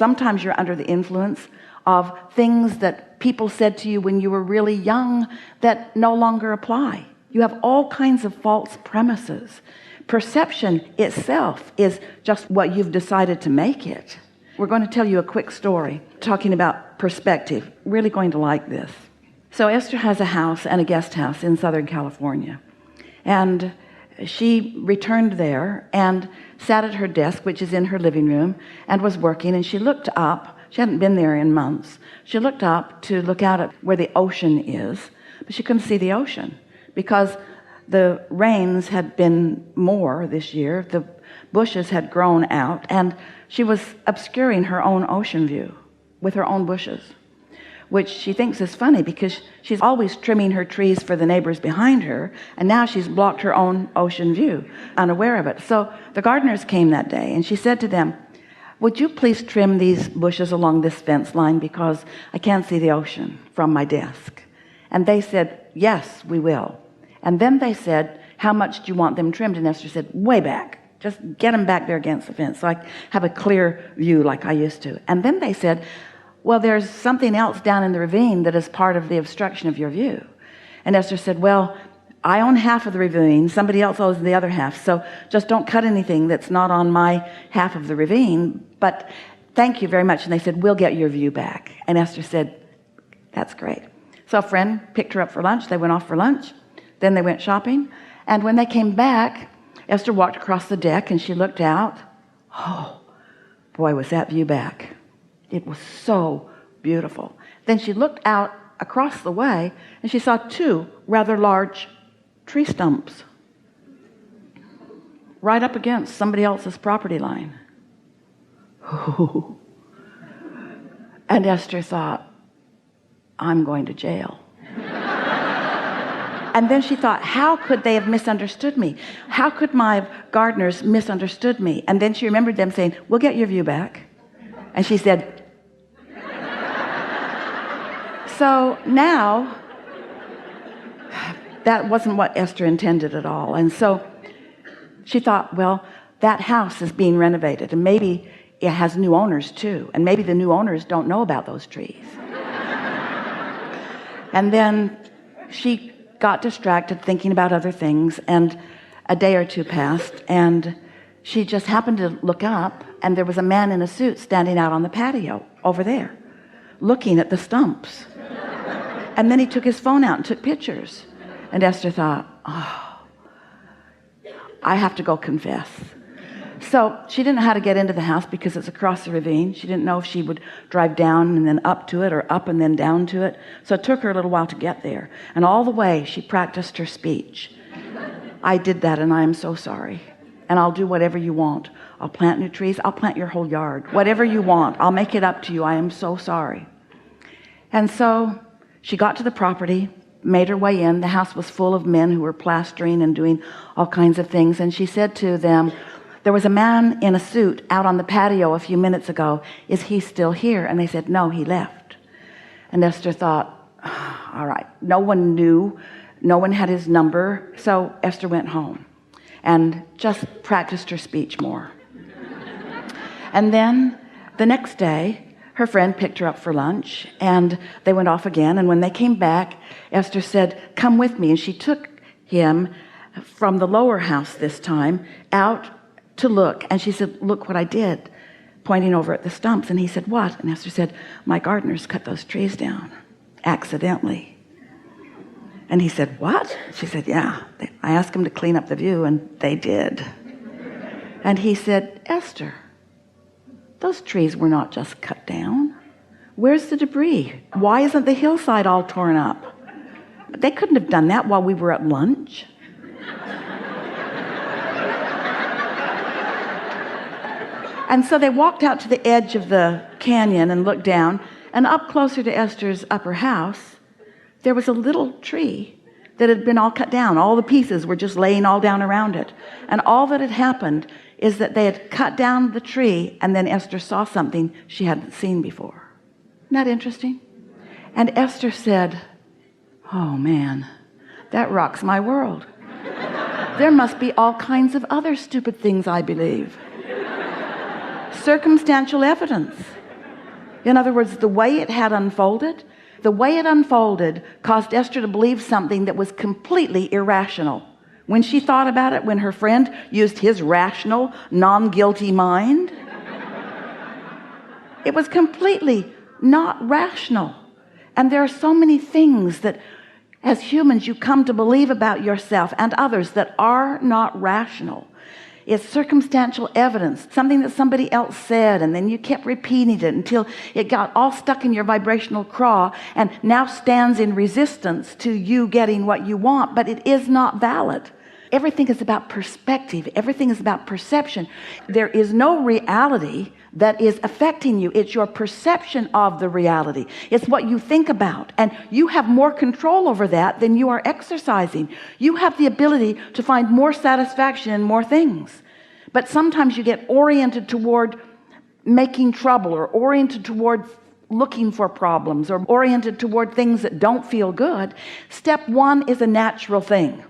Sometimes you're under the influence of things that people said to you when you were really young that no longer apply. You have all kinds of false premises. Perception itself is just what you've decided to make it. We're going to tell you a quick story talking about perspective. Really going to like this. So Esther has a house and a guest house in Southern California, and she returned there and sat at her desk, which is in her living room, and was working. And she looked up. She hadn't been there in months. She looked up to look out at where the ocean is, but she couldn't see the ocean because the rains had been more this year. The bushes had grown out, and she was obscuring her own ocean view with her own bushes, which she thinks is funny because she's always trimming her trees for the neighbors behind her, and now she's blocked her own ocean view, unaware of it. So the gardeners came that day, and she said to them, would you please trim these bushes along this fence line because I can't see the ocean from my desk? And they said, yes, we will. And then they said, how much do you want them trimmed? And Esther said, way back. Just get them back there against the fence so I have a clear view like I used to. And then they said, well, there's something else down in the ravine that is part of the obstruction of your view. And Esther said, well, I own half of the ravine, somebody else owns the other half, so just don't cut anything that's not on my half of the ravine, but thank you very much. And they said, we'll get your view back. And Esther said, that's great. So a friend picked her up for lunch. They went off for lunch. Then they went shopping, and when they came back, Esther walked across the deck and she looked out. Oh boy, was that view back. It was so beautiful. Then she looked out across the way and she saw two rather large tree stumps right up against somebody else's property line. And Esther thought, I'm going to jail. And then she thought, how could they have misunderstood me? How could my gardeners misunderstood me? And then she remembered them saying, we'll get your view back. And she said, so now that wasn't what Esther intended at all. And so she thought, well, that house is being renovated, and maybe it has new owners too, and maybe the new owners don't know about those trees. And then she got distracted thinking about other things, and a day or two passed, and she just happened to look up, and there was a man in a suit standing out on the patio over there looking at the stumps. And then he took his phone out and took pictures. And Esther thought, oh, I have to go confess. So she didn't know how to get into the house because it's across the ravine. She didn't know if she would drive down and then up to it, or up and then down to it. So it took her a little while to get there. And all the way she practiced her speech. I did that, and I am so sorry. And I'll do whatever you want. I'll plant new trees. I'll plant your whole yard. Whatever you want. I'll make it up to you. I am so sorry. And so she got to the property, made her way in. The house was full of men who were plastering and doing all kinds of things. And she said to them, there was a man in a suit out on the patio a few minutes ago. Is he still here? And they said, no, he left. And Esther thought, oh, all right. No one knew. No one had his number. So Esther went home and just practiced her speech more. And then the next day, her friend picked her up for lunch, and they went off again. And when they came back, Esther said, come with me. And she took him from the lower house this time out to look. And she said, look what I did, pointing over at the stumps. And he said, what? And Esther said, my gardeners cut those trees down accidentally. And he said, what? She said, yeah, I asked them to clean up the view, and they did. And he said, Esther, those trees were not just cut down. Where's the debris? Why isn't the hillside all torn up? They couldn't have done that while we were at lunch. And so they walked out to the edge of the canyon and looked down, and up closer to Esther's upper house, there was a little tree that had been all cut down. All the pieces were just laying all down around it. And all that had happened is that they had cut down the tree, and then Esther saw something she hadn't seen before. Isn't that interesting? And Esther said, oh man, that rocks my world. There must be all kinds of other stupid things I believe. Circumstantial evidence. In other words, the way it unfolded caused Esther to believe something that was completely irrational. When she thought about it, when her friend used his rational, non-guilty mind, it was completely not rational. And there are so many things that as humans you come to believe about yourself and others that are not rational. It's circumstantial evidence, something that somebody else said, and then you kept repeating it until it got all stuck in your vibrational craw and now stands in resistance to you getting what you want, but it is not valid. Everything is about perspective. Everything is about perception. There is no reality that is affecting you. It's your perception of the reality. It's what you think about. And you have more control over that than you are exercising. You have the ability to find more satisfaction in more things. But sometimes you get oriented toward making trouble, or oriented toward looking for problems, or oriented toward things that don't feel good. Step one is a natural thing.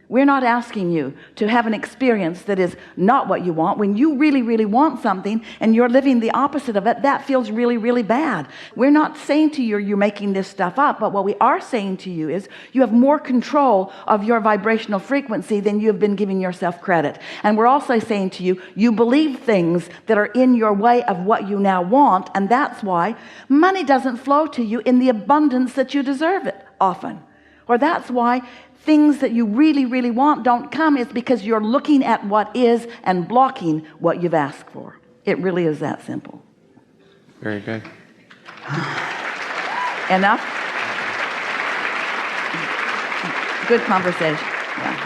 We're not asking you to have an experience that is not what you want. When you really, really want something and you're living the opposite of it, that feels really, really bad. We're not saying to you you're making this stuff up, but what we are saying to you is you have more control of your vibrational frequency than you have been giving yourself credit. And we're also saying to you, you believe things that are in your way of what you now want, and that's why money doesn't flow to you in the abundance that you deserve it often. Or that's why things that you really, really want don't come. It's because you're looking at what is and blocking what you've asked for. It really is that simple. Very good. Enough? Good conversation. Yeah.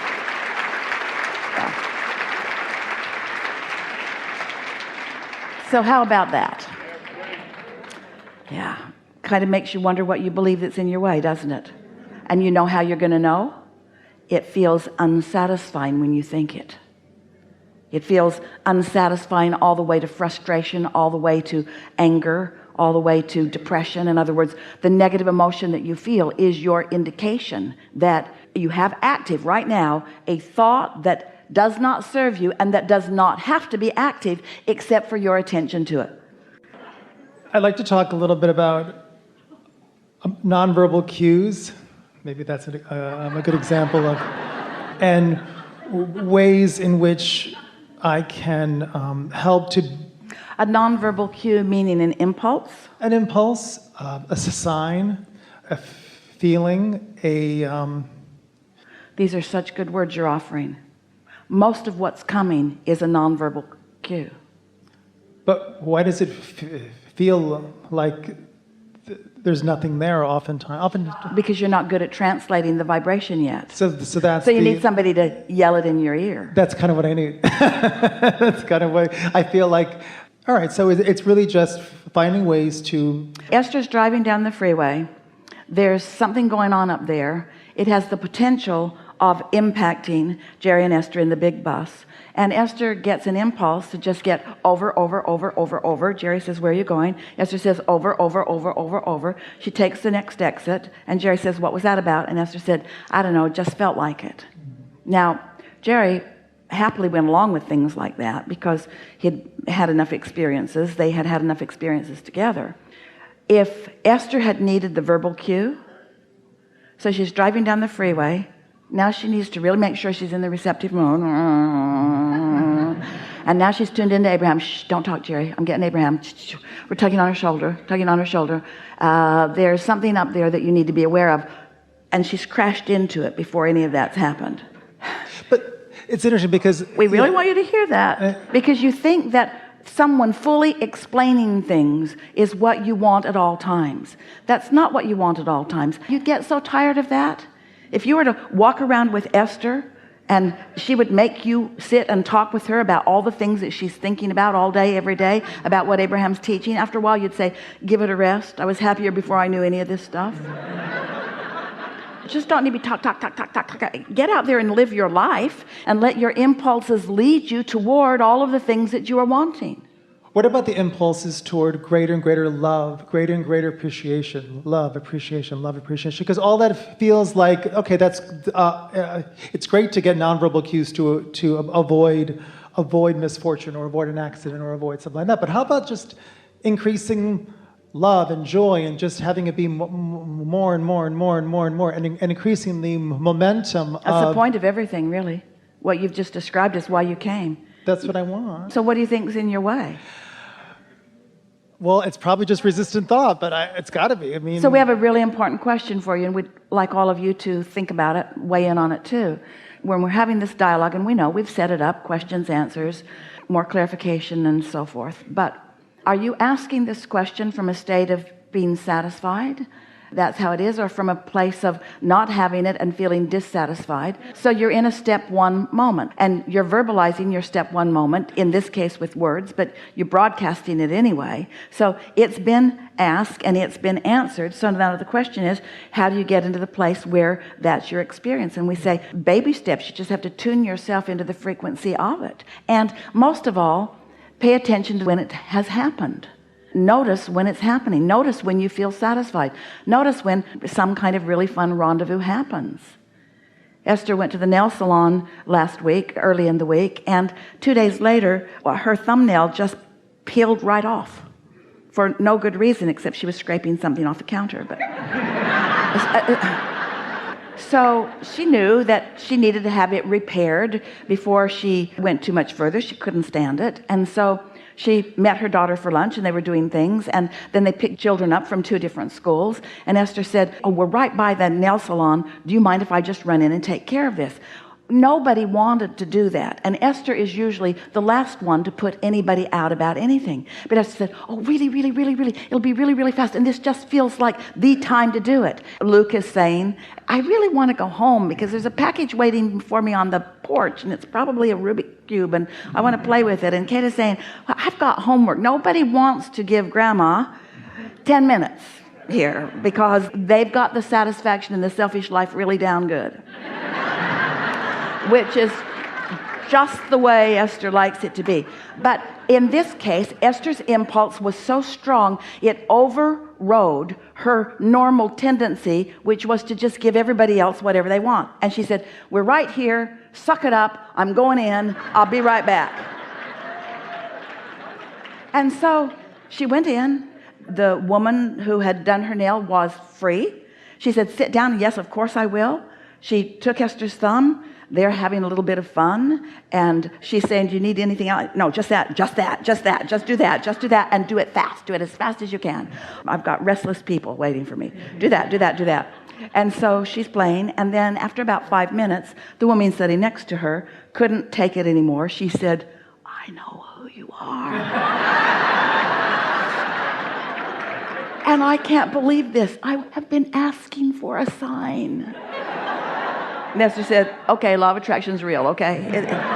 So how about that? Yeah. Kind of makes you wonder what you believe that's in your way, doesn't it? And you know how you're going to know? It feels unsatisfying when you think it. It feels unsatisfying all the way to frustration, all the way to anger, all the way to depression. In other words, the negative emotion that you feel is your indication that you have active right now a thought that does not serve you and that does not have to be active except for your attention to it. I'd like to talk a little bit about nonverbal cues. Maybe that's a good example of, and ways in which I can help to... A nonverbal cue meaning an impulse? An impulse, a sign, a feeling, a... These are such good words you're offering. Most of what's coming is a nonverbal cue. But why does it feel like there's nothing there oftentimes? Because you're not good at translating the vibration yet. So that's so you need somebody to yell it in your ear. That's kind of what I need. That's kind of what I feel like. All right, so it's really just finding ways to... Esther's driving down the freeway. There's something going on up there. It has the potential of impacting Jerry and Esther in the big bus. And Esther gets an impulse to just get over. Jerry says, where are you going? Esther says, over. She takes the next exit. And Jerry says, what was that about? And Esther said, I don't know, it just felt like it. Now, Jerry happily went along with things like that because he'd had enough experiences. They had had enough experiences together. If Esther had needed the verbal cue, so she's driving down the freeway. Now she needs to really make sure she's in the receptive mode. And now she's tuned into Abraham. Shh, don't talk, Jerry. I'm getting Abraham. We're tugging on her shoulder. There's something up there that you need to be aware of. And she's crashed into it before any of that's happened. But it's interesting because... We really want you to hear that. Because you think that someone fully explaining things is what you want at all times. That's not what you want at all times. You get so tired of that. If you were to walk around with Esther and she would make you sit and talk with her about all the things that she's thinking about all day, every day, about what Abraham's teaching, after a while you'd say, give it a rest. I was happier before I knew any of this stuff. Just don't need to be talk. Get out there and live your life and let your impulses lead you toward all of the things that you are wanting. What about the impulses toward greater and greater love, greater and greater appreciation, love, appreciation? Because all that feels like, okay, that's it's great to get nonverbal cues to avoid misfortune or avoid an accident or avoid something like that. But how about just increasing love and joy and just having it be more and more and more and more and more and increasing the momentum. That's the point of everything, really. What you've just described is why you came. That's what I want. So what do you think is in your way? Well, it's probably just resistant thought, but it's got to be. I mean, so we have a really important question for you, and we'd like all of you to think about it, weigh in on it too. When we're having this dialogue, and we know we've set it up, questions, answers, more clarification and so forth, but are you asking this question from a state of being satisfied? That's how it is, or from a place of not having it and feeling dissatisfied? So you're in a step one moment, and you're verbalizing your step one moment, in this case with words, but you're broadcasting it anyway. So it's been asked and it's been answered. So now the question is, how do you get into the place where that's your experience? And we say, baby steps. You just have to tune yourself into the frequency of it. And most of all, pay attention to when it has happened. Notice when it's happening. Notice when you feel satisfied. Notice when some kind of really fun rendezvous happens. Esther went to the nail salon last week, early in the week, and 2 days later, her thumbnail just peeled right off for no good reason except she was scraping something off the counter. But so she knew that she needed to have it repaired before she went too much further. She couldn't stand it. And so she met her daughter for lunch, and they were doing things, and then they picked children up from 2 different schools, and Esther said, oh, we're right by the nail salon. Do you mind if I just run in and take care of this? Nobody wanted to do that, and Esther is usually the last one to put anybody out about anything. But Esther said, oh, really, really, really, really, it'll be really, really fast, and this just feels like the time to do it. Luke is saying, I really want to go home because there's a package waiting for me on the porch, and it's probably a Rubik's Cube, and I want to play with it. And Kate is saying, well, I've got homework. Nobody wants to give Grandma 10 minutes here because they've got the satisfaction in the selfish life really down good. Which is just the way Esther likes it to be. But in this case, Esther's impulse was so strong, it overrode her normal tendency, which was to just give everybody else whatever they want. And she said, we're right here, suck it up, I'm going in, I'll be right back. And so she went in. The woman who had done her nail was free. She said, sit down. Yes, of course I will. She took Esther's thumb. They're having a little bit of fun, and she's saying, do you need anything else? No, just that, just that, just that, just do that, and do it fast. Do it as fast as you can. I've got restless people waiting for me. Do that, do that, do that. And so she's playing, and then after about 5 minutes, the woman sitting next to her couldn't take it anymore. She said, I know who you are. And I can't believe this. I have been asking for a sign. And Esther said, okay, law of attraction is real, okay?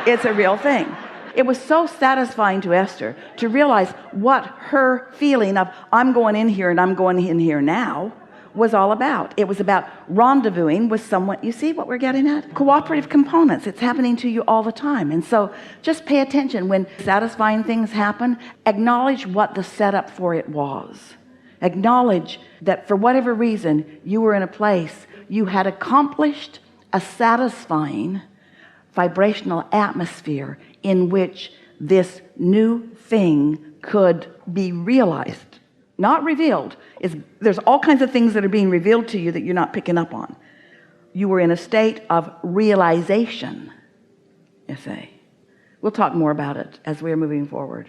It's a real thing. It was so satisfying to Esther to realize what her feeling of I'm going in here and I'm going in here now was all about. It was about rendezvousing with someone. You see what we're getting at? Cooperative components. It's happening to you all the time. And so just pay attention when satisfying things happen. Acknowledge what the setup for it was. Acknowledge that for whatever reason you were in a place you had accomplished a satisfying vibrational atmosphere in which this new thing could be realized, not revealed. There's all kinds of things that are being revealed to you that you're not picking up on. You were in a state of realization, you say. We'll talk more about it as we are moving forward.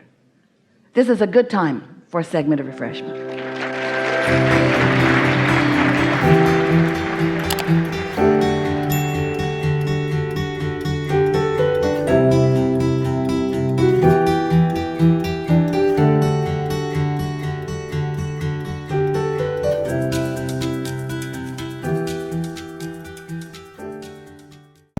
This is a good time for a segment of refreshment.